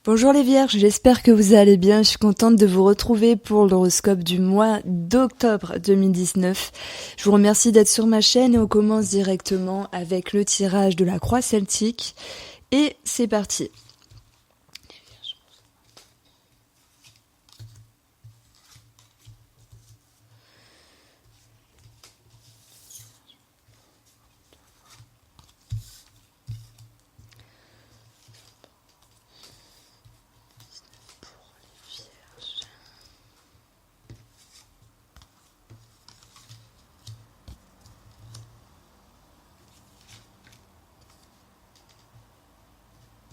Bonjour les Vierges, j'espère que vous allez bien. Je suis contente de vous retrouver pour l'horoscope du mois d'octobre 2019. Je vous remercie d'être sur ma chaîne et on commence directement avec le tirage de la croix celtique. Et c'est parti.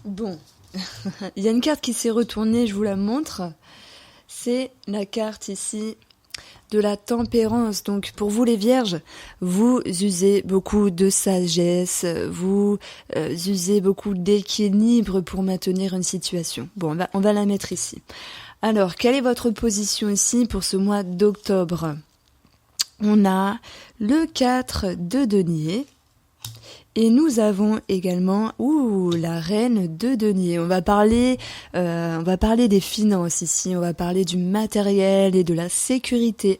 Bon, il y a une carte qui s'est retournée, je vous la montre. C'est la carte ici de la tempérance. Donc pour vous les Vierges, vous usez beaucoup de sagesse, vous usez beaucoup d'équilibre pour maintenir une situation. Bon, on va la mettre ici. Alors, quelle est votre position ici pour ce mois d'octobre? On a le 4 de denier. Et nous avons également la reine de denier. On va parler des finances ici, on va parler du matériel et de la sécurité.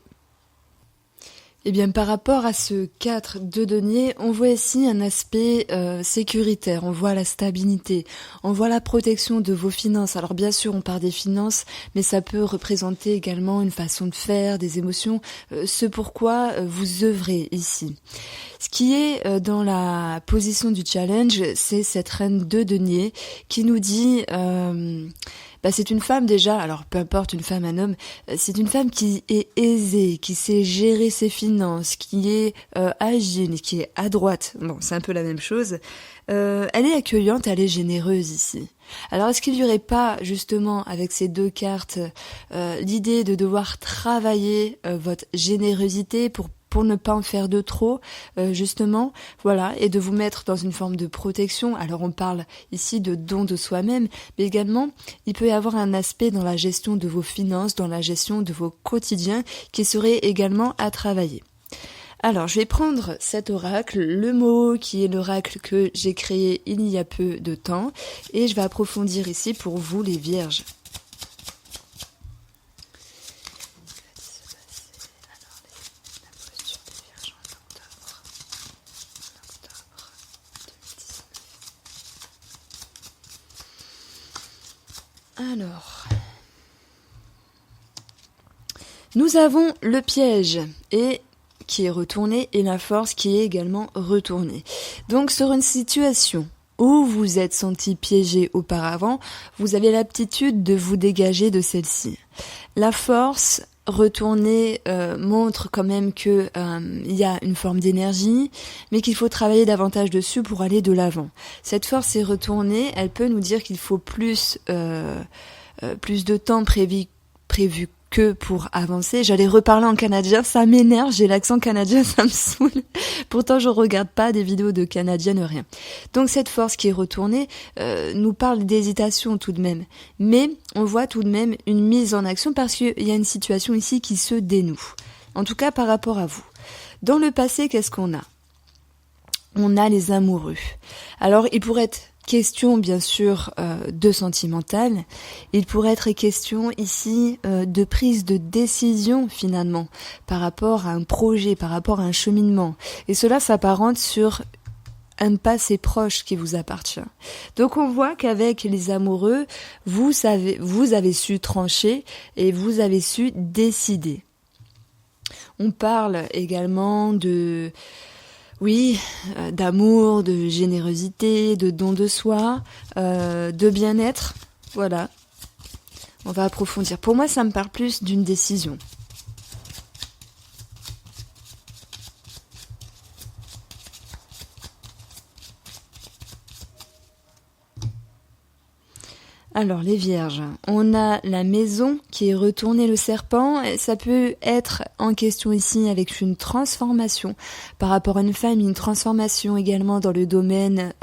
Eh bien, par rapport à ce 4 de denier, on voit ici un aspect sécuritaire, on voit la stabilité, on voit la protection de vos finances. Alors bien sûr, on parle des finances, mais ça peut représenter également une façon de faire, des émotions, ce pourquoi vous œuvrez ici. Ce qui est dans la position du challenge, c'est cette reine de denier qui nous dit... c'est une femme déjà, alors peu importe une femme, un homme, c'est une femme qui est aisée, qui sait gérer ses finances, qui est agile, qui est adroite. Bon, c'est un peu la même chose. Elle est accueillante, elle est généreuse ici. Alors est-ce qu'il n'y aurait pas justement avec ces deux cartes l'idée de devoir travailler votre générosité pour ne pas en faire de trop, justement, voilà, et de vous mettre dans une forme de protection. Alors on parle ici de don de soi-même, mais également il peut y avoir un aspect dans la gestion de vos finances, dans la gestion de vos quotidiens qui serait également à travailler. Alors, je vais prendre cet oracle, le mot qui est l'oracle que j'ai créé il y a peu de temps, et je vais approfondir ici pour vous les Vierges. Alors, nous avons le piège qui est retourné et la force qui est également retournée. Donc sur une situation où vous êtes senti piégé auparavant, vous avez l'aptitude de vous dégager de celle-ci. La force retournée montre quand même que il y a une forme d'énergie, mais qu'il faut travailler davantage dessus pour aller de l'avant. Cette force est retournée, elle peut nous dire qu'il faut plus de temps prévu que pour avancer. J'allais reparler en canadien, ça m'énerve, j'ai l'accent canadien, ça me saoule. Pourtant, je regarde pas des vidéos de canadiennes, rien. Donc cette force qui est retournée nous parle d'hésitation tout de même. Mais on voit tout de même une mise en action parce qu'il y a une situation ici qui se dénoue. En tout cas, par rapport à vous. Dans le passé, qu'est-ce qu'on a? On a les amoureux. Alors, il pourrait être question, bien sûr, de sentimental. Il pourrait être question ici de prise de décision, finalement, par rapport à un projet, par rapport à un cheminement. Et cela s'apparente sur un passé proche qui vous appartient. Donc on voit qu'avec les amoureux, vous avez su trancher et vous avez su décider. On parle également d'amour, de générosité, de don de soi, de bien-être, voilà. On va approfondir. Pour moi, ça me parle plus d'une décision. Alors les Vierges, on a la maison qui est retournée le serpent, et ça peut être en question ici avec une transformation par rapport à une famille, une transformation également dans le domaine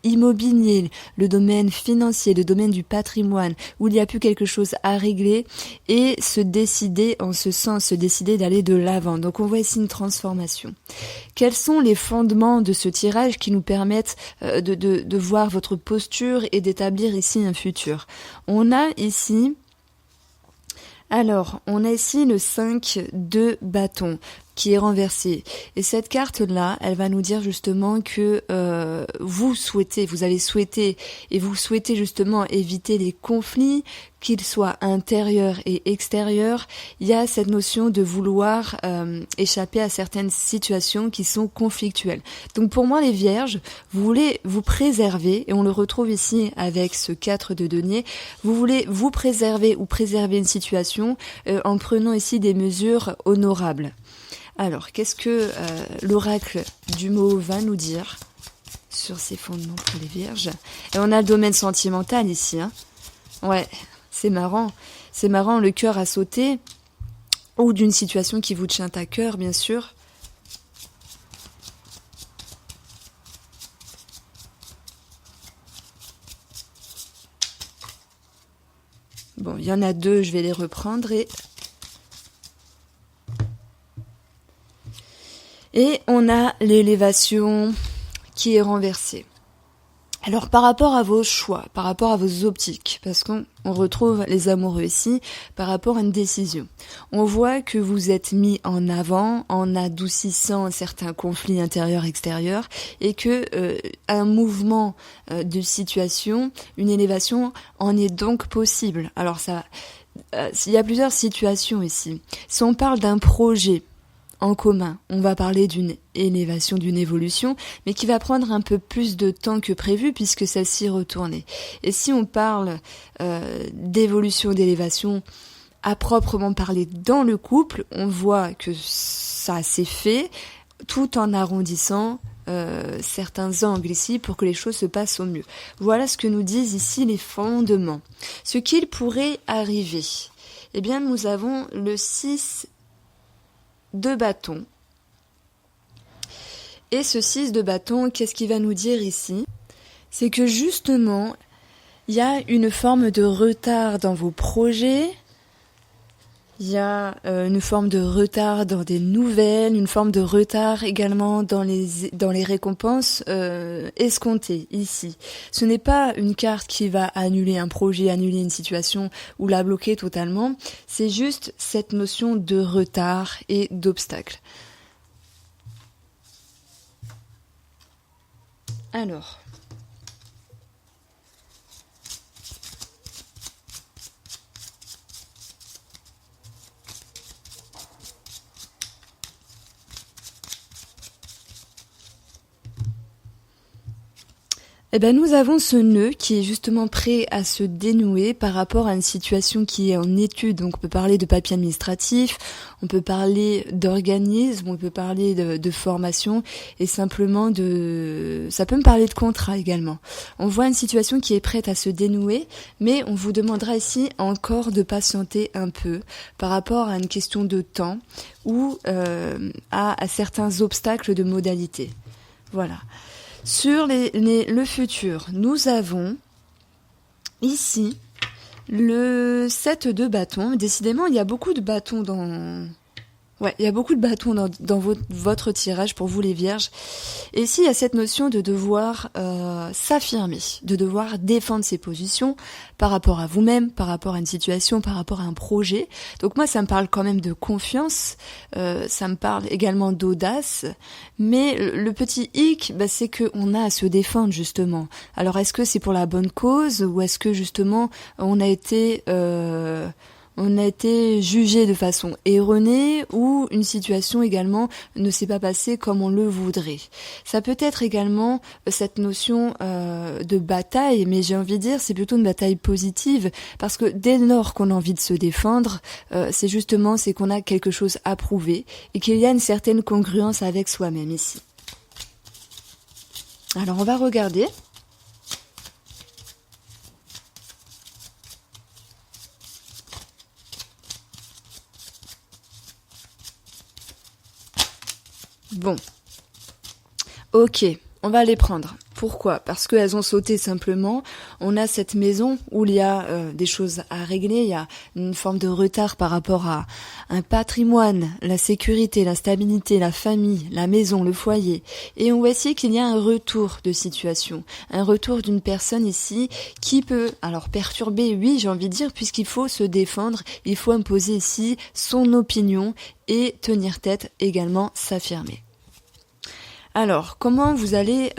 immobilier, le domaine financier, le domaine du patrimoine, où il y a plus quelque chose à régler et se décider en ce sens, se décider d'aller de l'avant. Donc on voit ici une transformation. Quels sont les fondements de ce tirage qui nous permettent de voir votre posture et d'établir ici un futur ? extérieur. On a ici le 5 de bâton qui est renversé. Et cette carte-là, elle va nous dire justement que vous avez souhaité et vous souhaitez justement éviter les conflits, qu'ils soient intérieurs et extérieurs. Il y a cette notion de vouloir échapper à certaines situations qui sont conflictuelles. Donc pour moi, les vierges, vous voulez vous préserver, et on le retrouve ici avec ce 4 de denier, vous voulez vous préserver ou préserver une situation en prenant ici des mesures honorables. Alors, qu'est-ce que l'oracle du mot va nous dire sur ces fondements pour les vierges? Et on a le domaine sentimental ici. Hein. Ouais, c'est marrant. C'est marrant, le cœur a sauté. Ou d'une situation qui vous tient à cœur, bien sûr. Bon, il y en a deux, je vais les reprendre Et on a l'élévation qui est renversée. Alors par rapport à vos choix, par rapport à vos optiques, parce qu'on retrouve les amoureux ici, par rapport à une décision, on voit que vous êtes mis en avant en adoucissant certains conflits intérieurs-extérieurs et que un mouvement de situation, une élévation en est donc possible. Alors ça, il y a plusieurs situations ici. Si on parle d'un projet en commun, on va parler d'une élévation, d'une évolution, mais qui va prendre un peu plus de temps que prévu puisque celle-ci est retournée. Et si on parle d'évolution, d'élévation à proprement parler dans le couple, on voit que ça s'est fait tout en arrondissant certains angles ici pour que les choses se passent au mieux. Voilà ce que nous disent ici les fondements. Ce qu'il pourrait arriver, eh bien nous avons le 6 de bâton. Et ce 6 de bâton, qu'est-ce qu'il va nous dire ici? C'est que justement, il y a une forme de retard dans vos projets, il y a une forme de retard dans des nouvelles, une forme de retard également dans les récompenses escomptées ici. Ce n'est pas une carte qui va annuler un projet, annuler une situation ou la bloquer totalement, c'est juste cette notion de retard et d'obstacle. Alors, eh ben, nous avons ce nœud qui est justement prêt à se dénouer par rapport à une situation qui est en étude. Donc on peut parler de papier administratif, on peut parler d'organisme, on peut parler de formation et simplement ça peut me parler de contrat également. On voit une situation qui est prête à se dénouer, mais on vous demandera ici encore de patienter un peu par rapport à une question de temps ou à certains obstacles de modalité. Voilà. Sur le futur, nous avons ici le 7 de bâton. Décidément, il y a beaucoup de bâtons dans votre tirage pour vous les vierges. Et ici, il y a cette notion de devoir s'affirmer, de devoir défendre ses positions par rapport à vous-même, par rapport à une situation, par rapport à un projet. Donc moi, ça me parle quand même de confiance, ça me parle également d'audace, mais le petit hic, c'est qu'on a à se défendre justement. Alors est-ce que c'est pour la bonne cause ou est-ce que justement on a été jugé de façon erronée ou une situation également ne s'est pas passée comme on le voudrait. Ça peut être également cette notion de bataille, mais j'ai envie de dire c'est plutôt une bataille positive parce que dès lors qu'on a envie de se défendre, c'est qu'on a quelque chose à prouver et qu'il y a une certaine congruence avec soi-même ici. Alors on va regarder. Bon, ok, on va les prendre. Pourquoi ? Parce qu'elles ont sauté simplement. On a cette maison où il y a des choses à régler, il y a une forme de retard par rapport à un patrimoine, la sécurité, la stabilité, la famille, la maison, le foyer. Et on voit ici qu'il y a un retour de situation, un retour d'une personne ici qui peut, alors perturber, oui, j'ai envie de dire, puisqu'il faut se défendre, il faut imposer ici son opinion et tenir tête, également s'affirmer. Alors, comment vous allez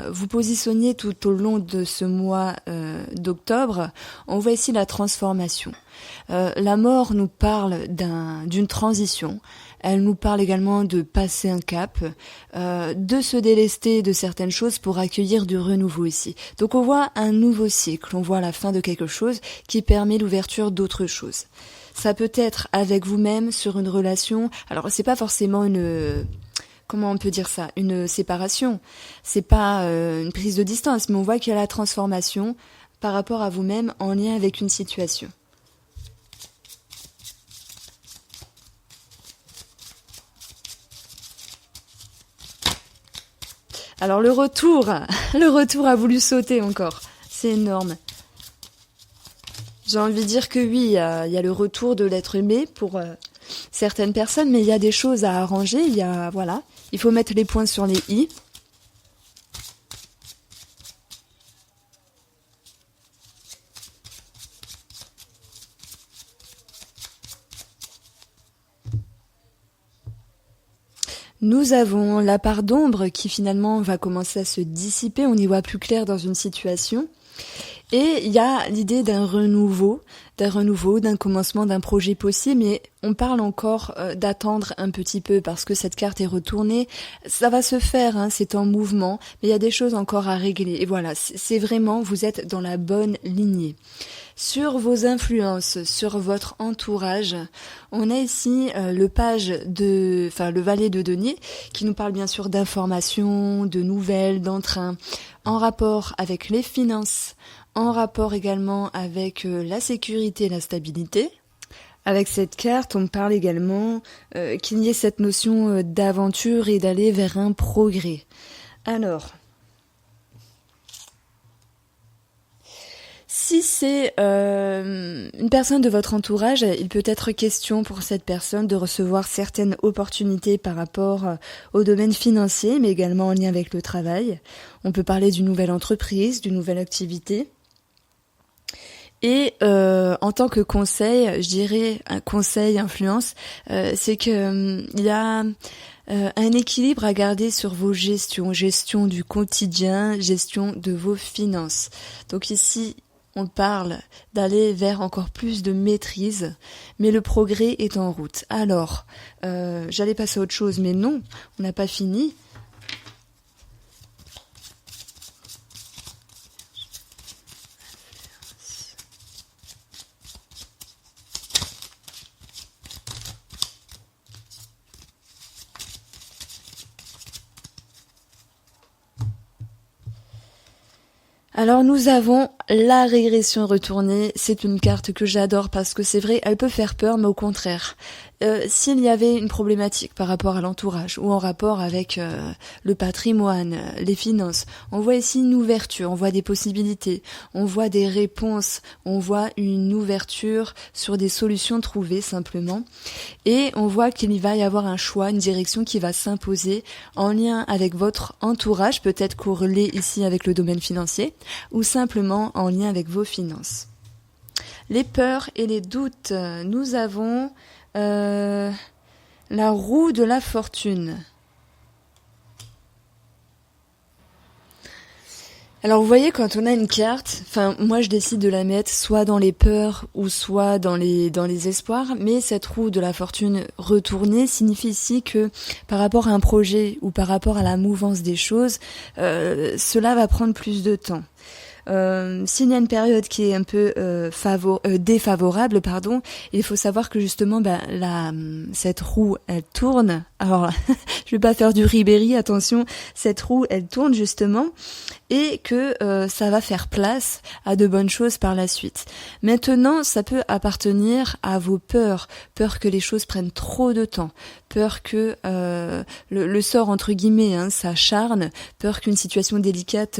vous positionner tout au long de ce mois d'octobre ? On voit ici la transformation. La mort nous parle d'une transition. Elle nous parle également de passer un cap, de se délester de certaines choses pour accueillir du renouveau ici. Donc on voit un nouveau cycle, on voit la fin de quelque chose qui permet l'ouverture d'autres choses. Ça peut être avec vous-même sur une relation. Alors c'est pas forcément comment on peut dire ça, une séparation. C'est pas une prise de distance, mais on voit qu'il y a la transformation par rapport à vous-même en lien avec une situation. Alors le retour a voulu sauter encore. C'est énorme. J'ai envie de dire que oui, il y a le retour de l'être aimé pour certaines personnes, mais il y a des choses à arranger. Il faut mettre les points sur les i. Nous avons la part d'ombre qui finalement va commencer à se dissiper, on y voit plus clair dans une situation. Et il y a l'idée d'un renouveau, d'un commencement, d'un projet possible, mais on parle encore d'attendre un petit peu parce que cette carte est retournée. Ça va se faire, hein, c'est en mouvement, mais il y a des choses encore à régler. Et voilà, c'est vraiment, vous êtes dans la bonne lignée. Sur vos influences, sur votre entourage, on a ici le valet de denier qui nous parle bien sûr d'informations, de nouvelles, d'entrain, en rapport avec les finances, en rapport également avec la sécurité et la stabilité. Avec cette carte, on parle également qu'il y ait cette notion d'aventure et d'aller vers un progrès. Alors, si c'est une personne de votre entourage, il peut être question pour cette personne de recevoir certaines opportunités par rapport au domaine financier, mais également en lien avec le travail. On peut parler d'une nouvelle entreprise, d'une nouvelle activité. Et en tant que conseil, je dirais un conseil influence, c'est que il y a un équilibre à garder sur vos gestion du quotidien, gestion de vos finances. Donc ici, on parle d'aller vers encore plus de maîtrise, mais le progrès est en route. Alors, j'allais passer à autre chose, mais non, on n'a pas fini. Alors nous avons la régression retournée, c'est une carte que j'adore parce que c'est vrai, elle peut faire peur, mais au contraire, s'il y avait une problématique par rapport à l'entourage ou en rapport avec le patrimoine, les finances, on voit ici une ouverture, on voit des possibilités, on voit des réponses, on voit une ouverture sur des solutions trouvées simplement, et on voit qu'il va y avoir un choix, une direction qui va s'imposer en lien avec votre entourage, peut-être corrélé ici avec le domaine financier, ou simplement en lien avec vos finances. Les peurs et les doutes, nous avons la roue de la fortune. Alors vous voyez, quand on a une carte, moi je décide de la mettre soit dans les peurs ou soit dans les espoirs, mais cette roue de la fortune retournée signifie ici que par rapport à un projet ou par rapport à la mouvance des choses, cela va prendre plus de temps. S'il y a une période qui est un peu défavorable, pardon, il faut savoir que justement cette roue elle tourne. Alors je vais pas faire du Ribéry, attention, cette roue elle tourne justement et que ça va faire place à de bonnes choses par la suite. Maintenant, ça peut appartenir à vos peurs que les choses prennent trop de temps, peur que le sort entre guillemets s'acharne, peur qu'une situation délicate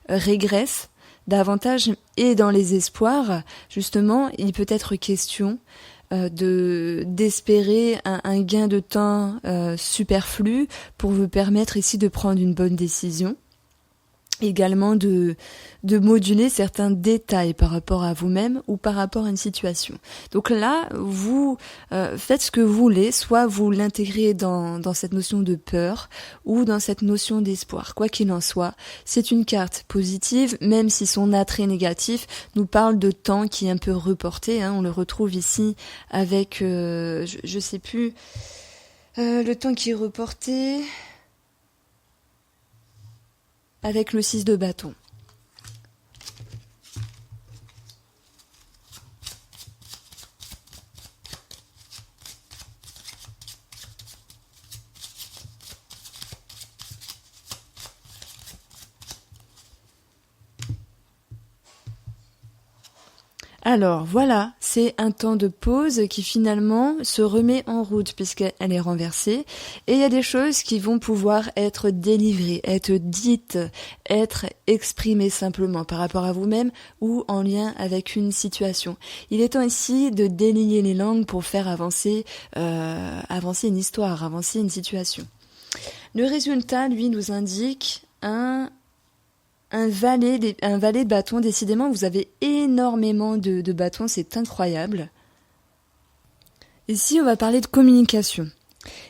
régresse davantage, et dans les espoirs, justement, il peut être question d'espérer un gain de temps superflu pour vous permettre ici de prendre une bonne décision. Également de moduler certains détails par rapport à vous-même ou par rapport à une situation. Donc là, vous faites ce que vous voulez, soit vous l'intégrez dans cette notion de peur ou dans cette notion d'espoir. Quoi qu'il en soit, c'est une carte positive, même si son attrait négatif nous parle de temps qui est un peu reporté. On le retrouve ici avec, je sais plus, le temps qui est reporté avec le 6 de bâton. Alors voilà, c'est un temps de pause qui finalement se remet en route puisqu'elle est renversée, et il y a des choses qui vont pouvoir être délivrées, être dites, être exprimées simplement par rapport à vous-même ou en lien avec une situation. Il est temps ici de délier les langues pour faire avancer une histoire, avancer une situation. Le résultat, lui, nous indique un valet de bâton. Décidément, vous avez énormément de bâtons, c'est incroyable. Ici, on va parler de communication.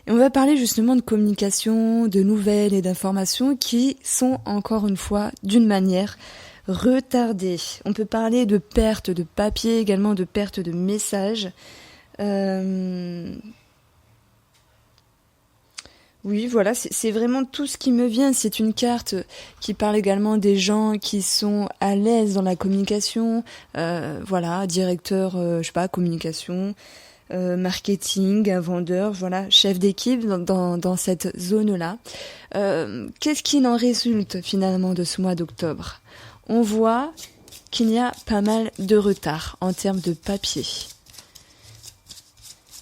Et on va parler justement de communication, de nouvelles et d'informations qui sont, encore une fois, d'une manière retardée. On peut parler de perte de papier, également de perte de messages. Oui, voilà, c'est vraiment tout ce qui me vient. C'est une carte qui parle également des gens qui sont à l'aise dans la communication, voilà, directeur, je sais pas, communication, marketing, un vendeur, voilà, chef d'équipe dans cette zone-là. Qu'est-ce qu'il en résulte finalement de ce mois d'octobre? On voit qu'il y a pas mal de retard en termes de papier.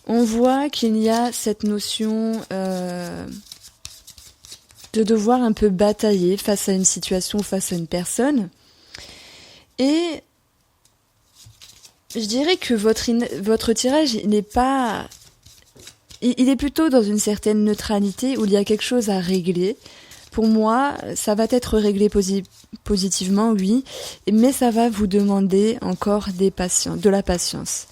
On voit qu'il y a cette notion de devoir un peu batailler face à une situation, face à une personne. Et je dirais que votre tirage, il est plutôt dans une certaine neutralité où il y a quelque chose à régler. Pour moi, ça va être réglé positivement, oui, mais ça va vous demander encore de la patience.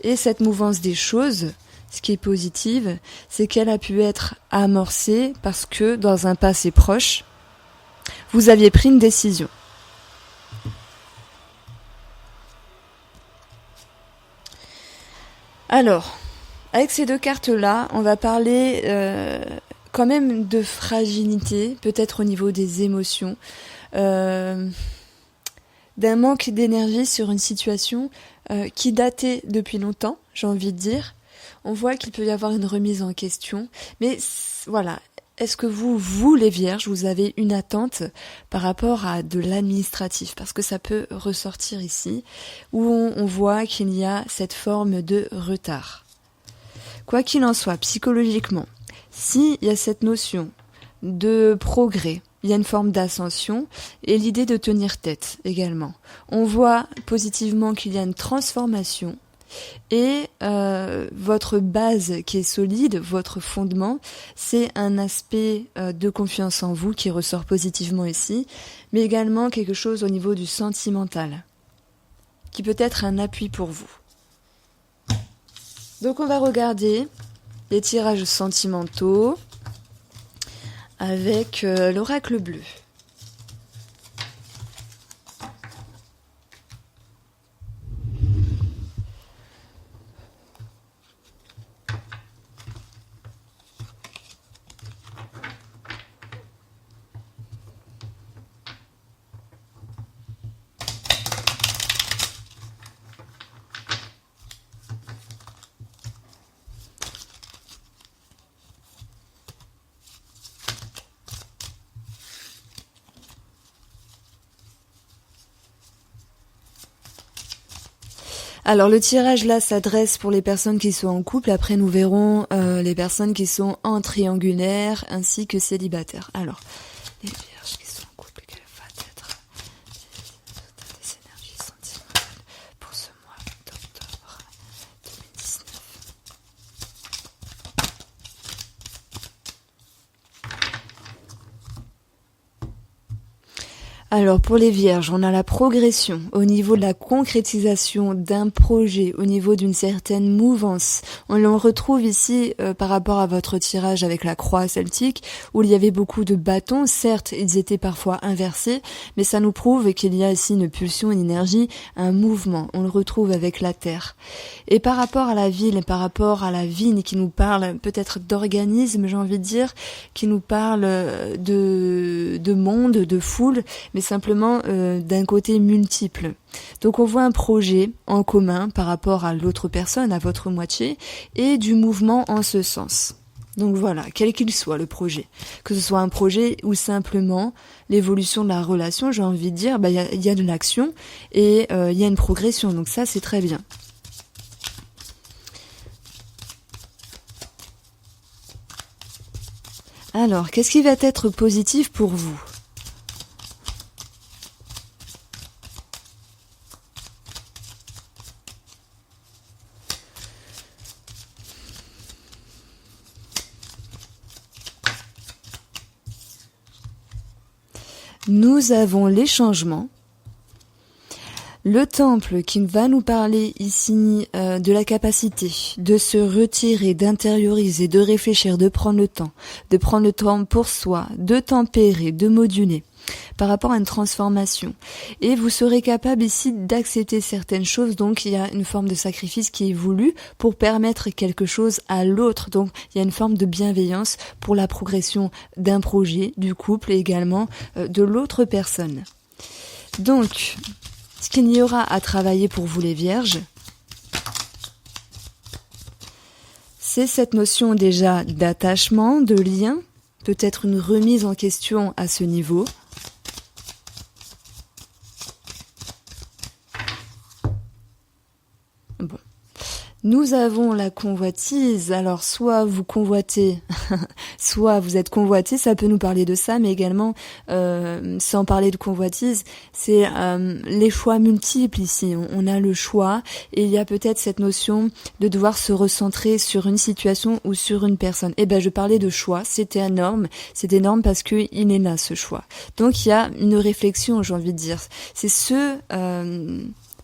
Et cette mouvance des choses, ce qui est positive, c'est qu'elle a pu être amorcée parce que dans un passé proche, vous aviez pris une décision. Alors, avec ces deux cartes-là, on va parler quand même de fragilité, peut-être au niveau des émotions, d'un manque d'énergie sur une situation qui datait depuis longtemps, j'ai envie de dire. On voit qu'il peut y avoir une remise en question, mais voilà. Est-ce que vous les vierges, vous avez une attente par rapport à de l'administratif? Parce que ça peut ressortir ici, où on voit qu'il y a cette forme de retard. Quoi qu'il en soit, psychologiquement, s'il y a cette notion de progrès, il y a une forme d'ascension et l'idée de tenir tête également. On voit positivement qu'il y a une transformation et votre base qui est solide, votre fondement, c'est un aspect de confiance en vous qui ressort positivement ici, mais également quelque chose au niveau du sentimental qui peut être un appui pour vous. Donc on va regarder les tirages sentimentaux avec l'oracle bleu. Alors le tirage là s'adresse pour les personnes qui sont en couple. Après nous verrons les personnes qui sont en triangulaire ainsi que célibataires. Alors les vierges qui sont en couple, quelle va être les énergies sentimentales pour ce mois d'octobre 2019. Alors pour les vierges, on a la progression au niveau de la concrétisation d'un projet, au niveau d'une certaine mouvance. On le retrouve ici par rapport à votre tirage avec la croix celtique, où il y avait beaucoup de bâtons. Certes, ils étaient parfois inversés, mais ça nous prouve qu'il y a ici une pulsion, une énergie, un mouvement. On le retrouve avec la terre. Et par rapport à la ville, par rapport à la vigne qui nous parle peut-être d'organisme, j'ai envie de dire, qui nous parle de monde, de foule, mais simplement d'un côté multiple. Donc on voit un projet en commun par rapport à l'autre personne, à votre moitié, et du mouvement en ce sens. Donc voilà, quel qu'il soit le projet, que ce soit un projet ou simplement l'évolution de la relation, j'ai envie de dire, il y a de l'action et il y a une progression, donc ça c'est très bien. Alors, qu'est-ce qui va être positif pour vous ? Nous avons les changements. Le temple qui va nous parler ici de la capacité de se retirer, d'intérioriser, de réfléchir, de prendre le temps pour soi, de tempérer, de moduler par rapport à une transformation. Et vous serez capable ici d'accepter certaines choses, donc il y a une forme de sacrifice qui est voulu pour permettre quelque chose à l'autre. Donc il y a une forme de bienveillance pour la progression d'un projet, du couple et également de l'autre personne. Donc, ce qu'il y aura à travailler pour vous les vierges, c'est cette notion déjà d'attachement, de lien, peut-être une remise en question à ce niveau. Bon. Nous avons la convoitise, alors soit vous convoitez, soit vous êtes convoité, ça peut nous parler de ça, mais également, sans parler de convoitise, c'est les choix multiples ici, on a le choix, et il y a peut-être cette notion de devoir se recentrer sur une situation ou sur une personne. Eh ben je parlais de choix, c'était énorme parce que il est là ce choix. Donc il y a une réflexion, j'ai envie de dire, c'est ce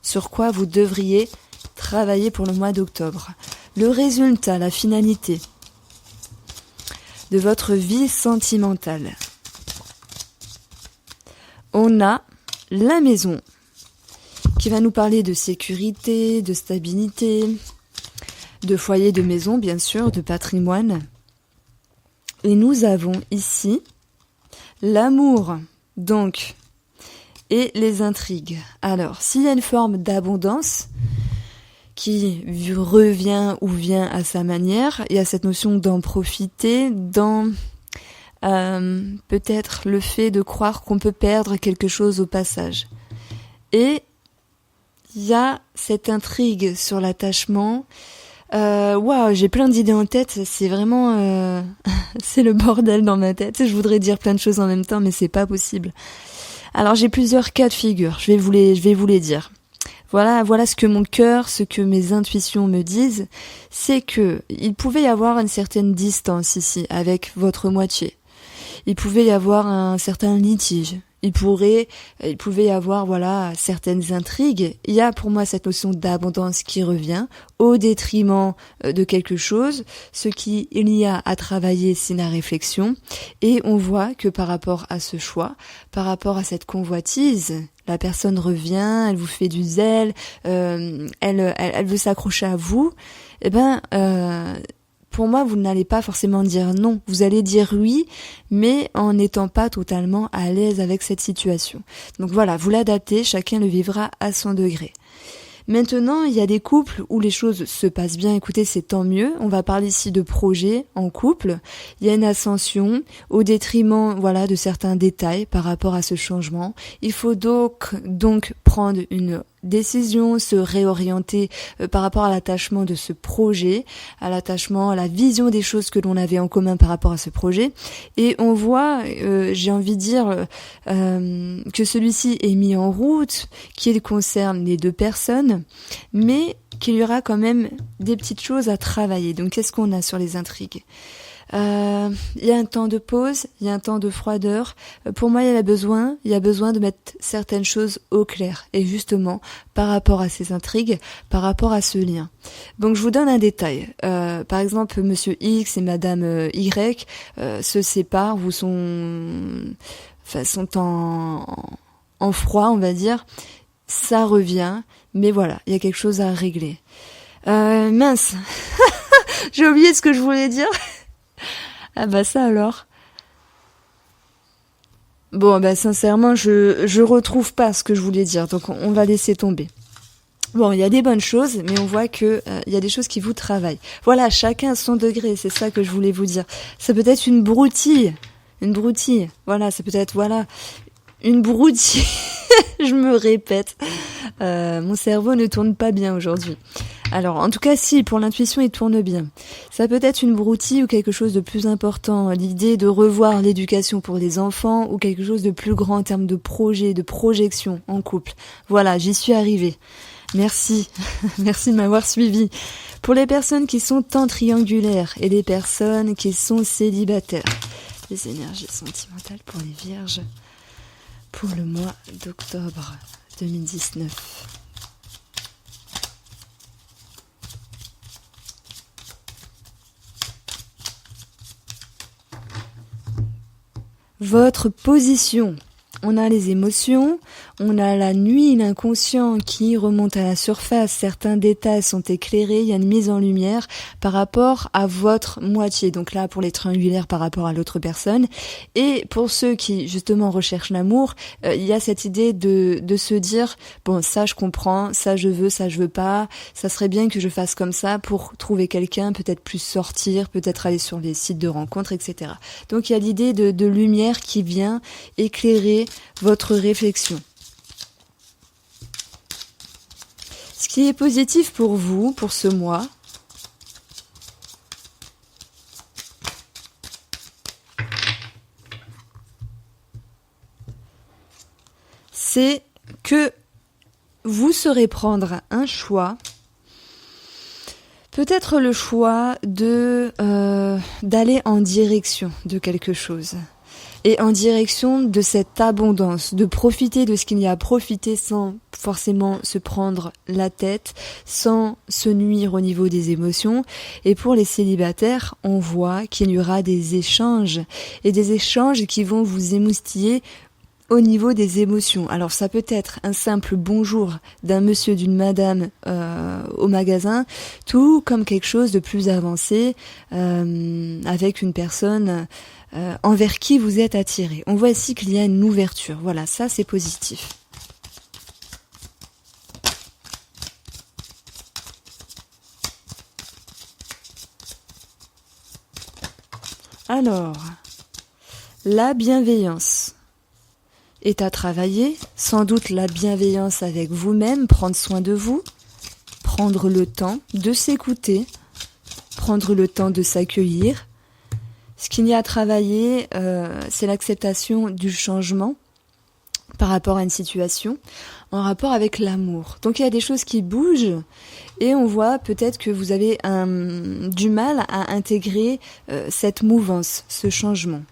sur quoi vous devriez travailler pour le mois d'octobre. Le résultat, la finalité de votre vie sentimentale. On a la maison qui va nous parler de sécurité, de stabilité, de foyer, de maison, bien sûr, de patrimoine. Et nous avons ici l'amour, donc, et les intrigues. Alors, s'il y a une forme d'abondance qui revient ou vient à sa manière, il y a cette notion d'en profiter, dans peut-être le fait de croire qu'on peut perdre quelque chose au passage. Et il y a cette intrigue sur l'attachement. Waouh, j'ai plein d'idées en tête, c'est vraiment c'est le bordel dans ma tête. Je voudrais dire plein de choses en même temps, mais c'est pas possible. Alors j'ai plusieurs cas de figure, je vais vous les dire. Voilà ce que mon cœur, ce que mes intuitions me disent, c'est que il pouvait y avoir une certaine distance ici avec votre moitié. Il pouvait y avoir un certain litige. Il pouvait y avoir certaines intrigues. Il y a pour moi cette notion d'abondance qui revient au détriment de quelque chose. Ce qu'il y a à travailler, c'est la réflexion. Et on voit que par rapport à ce choix, par rapport à cette convoitise, la personne revient, elle vous fait du zèle, elle veut s'accrocher à vous. Pour moi, vous n'allez pas forcément dire non. Vous allez dire oui, mais en n'étant pas totalement à l'aise avec cette situation. Donc voilà, vous l'adaptez, chacun le vivra à son degré. Maintenant, il y a des couples où les choses se passent bien. Écoutez, c'est tant mieux. On va parler ici de projets en couple. Il y a une ascension au détriment, de certains détails par rapport à ce changement. Il faut donc prendre une décision, se réorienter par rapport à l'attachement de ce projet, à l'attachement, à la vision des choses que l'on avait en commun par rapport à ce projet. Et on voit, j'ai envie de dire, que celui-ci est mis en route, qu'il concerne les deux personnes, mais qu'il y aura quand même des petites choses à travailler. Donc qu'est-ce qu'on a sur les intrigues ? Il y a un temps de pause, il y a un temps de froideur. Pour moi, il y a besoin de mettre certaines choses au clair. Et justement, par rapport à ces intrigues, par rapport à ce lien. Donc, je vous donne un détail. Par exemple, Monsieur X et Madame Y se séparent ou sont en froid, on va dire. Ça revient, mais voilà, il y a quelque chose à régler. Mince, j'ai oublié ce que je voulais dire. Ah bah ça alors. Bon bah sincèrement je retrouve pas ce que je voulais dire, donc on va laisser tomber. Bon, il y a des bonnes choses, mais on voit que il y a des choses qui vous travaillent. Voilà, chacun à son degré, c'est ça que je voulais vous dire. Ça peut être une broutille. Voilà, ça peut être une broutille. Je me répète. Mon cerveau ne tourne pas bien aujourd'hui. Alors, en tout cas, si, pour l'intuition, il tourne bien. Ça peut être une broutille ou quelque chose de plus important. L'idée de revoir l'éducation pour les enfants ou quelque chose de plus grand en termes de projet, de projection en couple. Voilà, j'y suis arrivée. Merci. Merci de m'avoir suivi. Pour les personnes qui sont en triangulaire et les personnes qui sont célibataires. Les énergies sentimentales pour les vierges pour le mois d'octobre 2019. Votre position. On a les émotions, on a la nuit, l'inconscient qui remonte à la surface, certains détails sont éclairés, il y a une mise en lumière par rapport à votre moitié. Donc là, pour les triangulaires, par rapport à l'autre personne. Et pour ceux qui, justement, recherchent l'amour, il y a cette idée de se dire, bon, ça je comprends, ça je veux pas, ça serait bien que je fasse comme ça pour trouver quelqu'un, peut-être plus sortir, peut-être aller sur les sites de rencontres, etc. Donc il y a l'idée de lumière qui vient éclairer votre réflexion. Ce qui est positif pour vous, pour ce mois, c'est que vous saurez prendre un choix, peut-être le choix d'aller en direction de quelque chose. Et en direction de cette abondance, de profiter de ce qu'il y a à profiter sans forcément se prendre la tête, sans se nuire au niveau des émotions. Et pour les célibataires, on voit qu'il y aura des échanges, et des échanges qui vont vous émoustiller au niveau des émotions. Alors ça peut être un simple bonjour d'un monsieur, d'une madame au magasin, tout comme quelque chose de plus avancé avec une personne envers qui vous êtes attiré. On voit ici qu'il y a une ouverture. Voilà, ça c'est positif. Alors, la bienveillance est à travailler, sans doute la bienveillance avec vous-même, prendre soin de vous, prendre le temps de s'écouter, prendre le temps de s'accueillir. Ce qu'il y a à travailler, c'est l'acceptation du changement par rapport à une situation, en rapport avec l'amour. Donc il y a des choses qui bougent et on voit peut-être que vous avez du mal à intégrer cette mouvance, ce changement.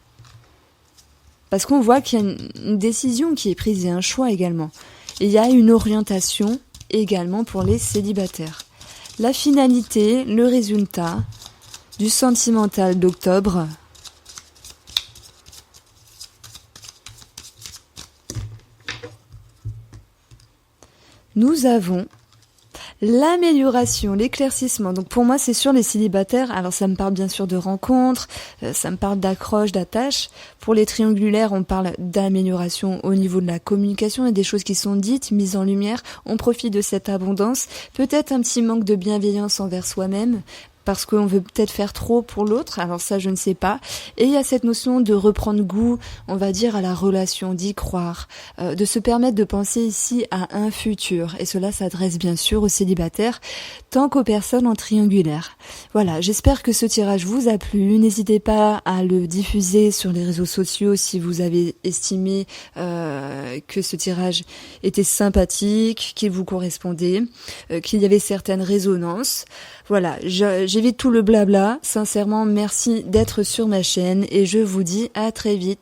Parce qu'on voit qu'il y a une décision qui est prise et un choix également. Et il y a une orientation également pour les célibataires. La finalité, le résultat du sentimental d'octobre. Nous avons l'amélioration, l'éclaircissement. Donc pour moi, c'est sur les célibataires. Alors ça me parle bien sûr de rencontres, ça me parle d'accroche, d'attache. Pour les triangulaires, on parle d'amélioration au niveau de la communication et des choses qui sont dites, mises en lumière. On profite de cette abondance. Peut-être un petit manque de bienveillance envers soi-même, parce qu'on veut peut-être faire trop pour l'autre, alors ça je ne sais pas. Et il y a cette notion de reprendre goût, on va dire, à la relation, d'y croire, de se permettre de penser ici à un futur. Et cela s'adresse bien sûr aux célibataires, tant qu'aux personnes en triangulaire. Voilà, j'espère que ce tirage vous a plu. N'hésitez pas à le diffuser sur les réseaux sociaux si vous avez estimé que ce tirage était sympathique, qu'il vous correspondait, qu'il y avait certaines résonances. Voilà, j'évite tout le blabla. Sincèrement, merci d'être sur ma chaîne et je vous dis à très vite.